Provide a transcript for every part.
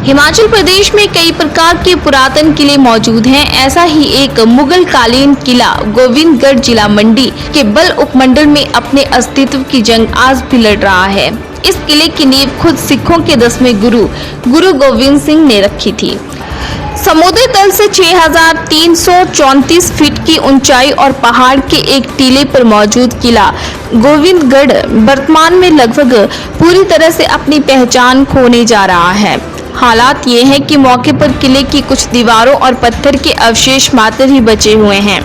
हिमाचल प्रदेश में कई प्रकार के पुरातन किले मौजूद हैं। ऐसा ही एक मुगल कालीन किला गोविंदगढ़ जिला मंडी के बल उपमंडल में अपने अस्तित्व की जंग आज भी लड़ रहा है। इस किले की नींव खुद सिखों के 10वें गुरु गोविंद सिंह ने रखी थी। समुद्र तल से 6334 फीट की ऊंचाई और पहाड़ के एक टीले पर मौजूद किला गोविंदगढ़ वर्तमान में लगभग पूरी तरह से अपनी पहचान खोने जा रहा है। हालात ये हैं कि मौके पर किले की कुछ दीवारों और पत्थर के अवशेष मात्र ही बचे हुए हैं।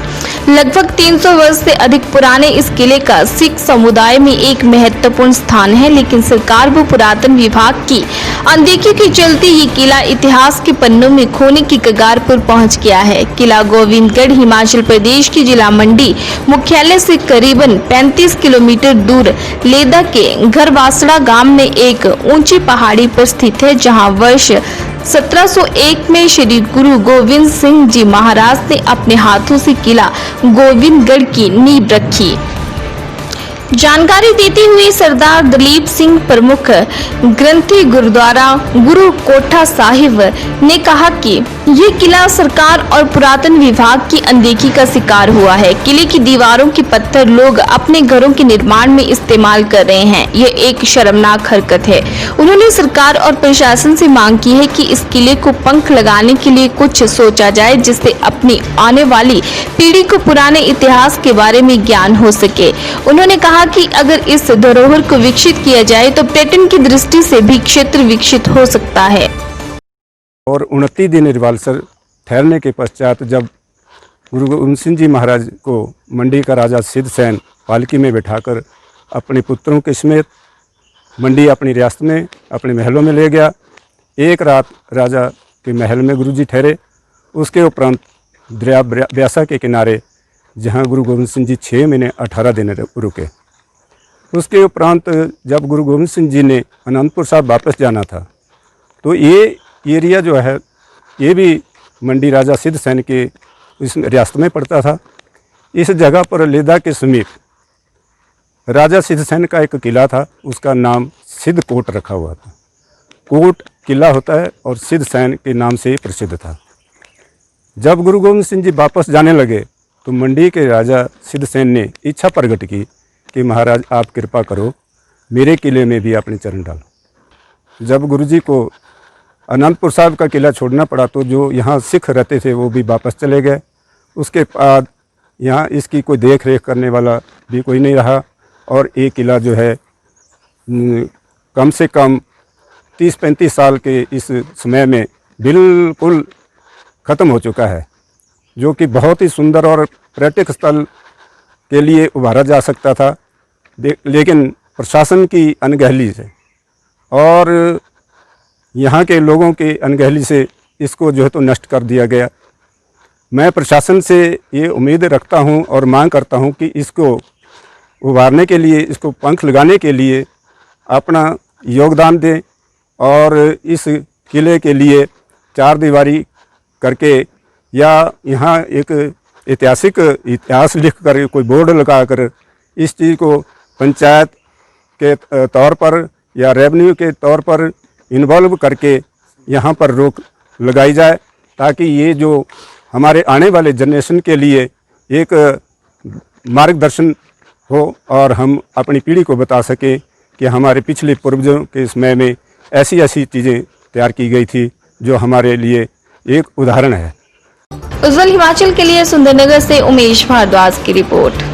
लगभग 300 वर्ष से अधिक पुराने इस किले का सिख समुदाय में एक महत्वपूर्ण स्थान है, लेकिन सरकार व पुरातन विभाग की अनदेखी के चलते ये किला इतिहास के पन्नों में खोने की कगार पर पहुंच गया है। किला गोविंदगढ़ हिमाचल प्रदेश की जिला मंडी मुख्यालय से करीबन 35 किलोमीटर दूर लेदा के घरवासड़ा गांव में एक ऊंची पहाड़ी पर स्थित है, जहां वर्ष 1701 में श्री गुरु गोविंद सिंह जी महाराज ने अपने हाथों से किला गोविंदगढ़ की नींव रखी। जानकारी देते हुए सरदार दलीप सिंह प्रमुख ग्रंथी गुरुद्वारा गुरु कोठा साहिब ने कहा कि ये किला सरकार और पुरातन विभाग की अनदेखी का शिकार हुआ है। किले की दीवारों के पत्थर लोग अपने घरों के निर्माण में इस्तेमाल कर रहे हैं। ये एक शर्मनाक हरकत है। उन्होंने सरकार और प्रशासन से मांग की है कि इस किले को पंख लगाने के लिए कुछ सोचा जाए, जिससे अपनी आने वाली पीढ़ी को पुराने इतिहास के बारे में ज्ञान हो सके। उन्होंने कहा कि अगर इस धरोहर को विकसित किया जाए तो पर्यटन की दृष्टि से भी क्षेत्र विकसित हो सकता है। और 29 दिन रिवालसर ठहरने के पश्चात जब गुरु गोविंद सिंह जी महाराज को मंडी का राजा सिद्ध सैन पालकी में बैठाकर अपने पुत्रों के समेत मंडी अपनी रियासत में अपने महलों में ले गया। एक रात राजा के महल में गुरुजी ठहरे। उसके उपरांत दरिया ब्यासा के किनारे जहां गुरु गोविंद सिंह जी 6 महीने 18 दिन रुके। उसके उपरांत जब गुरु गोविंद सिंह जी ने अनंतपुर साहब वापस जाना था तो ये एरिया जो है ये भी मंडी राजा सिद्ध सैन के इस रियासत में पड़ता था। इस जगह पर लेदा के समीप राजा सिद्ध सैन का एक किला था, उसका नाम सिद्ध कोट रखा हुआ था। कोट किला होता है और सिद्ध सैन के नाम से प्रसिद्ध था। जब गुरु गोविंद सिंह जी वापस जाने लगे तो मंडी के राजा सिद्ध सैन ने इच्छा प्रकट की कि महाराज आप कृपा करो, मेरे किले में भी अपने चरण डालो। जब गुरुजी को अनंतपुर साहब का किला छोड़ना पड़ा तो जो यहाँ सिख रहते थे वो भी वापस चले गए। उसके बाद यहाँ इसकी कोई देख रेख करने वाला भी कोई नहीं रहा और ये किला जो है कम से कम 30-35 साल के इस समय में बिल्कुल ख़त्म हो चुका है, जो कि बहुत ही सुंदर और पर्यटक स्थल के लिए उभारा जा सकता था, लेकिन प्रशासन की अनगहली से और यहाँ के लोगों की अनगहली से इसको जो है तो नष्ट कर दिया गया। मैं प्रशासन से ये उम्मीद रखता हूँ और मांग करता हूँ कि इसको उभारने के लिए, इसको पंख लगाने के लिए अपना योगदान दें और इस किले के लिए 4 दीवारी करके या यहाँ एक इतिहास लिख कर कोई बोर्ड लगा कर इस चीज़ को पंचायत के तौर पर या रेवेन्यू के तौर पर इन्वॉल्व करके यहाँ पर रोक लगाई जाए, ताकि ये जो हमारे आने वाले जनरेशन के लिए एक मार्गदर्शन हो और हम अपनी पीढ़ी को बता सकें कि हमारे पिछले पूर्वजों के समय में ऐसी ऐसी चीज़ें तैयार की गई थी जो हमारे लिए एक उदाहरण है। उज्जवल हिमाचल के लिए सुंदरनगर से उमेश भारद्वाज की रिपोर्ट।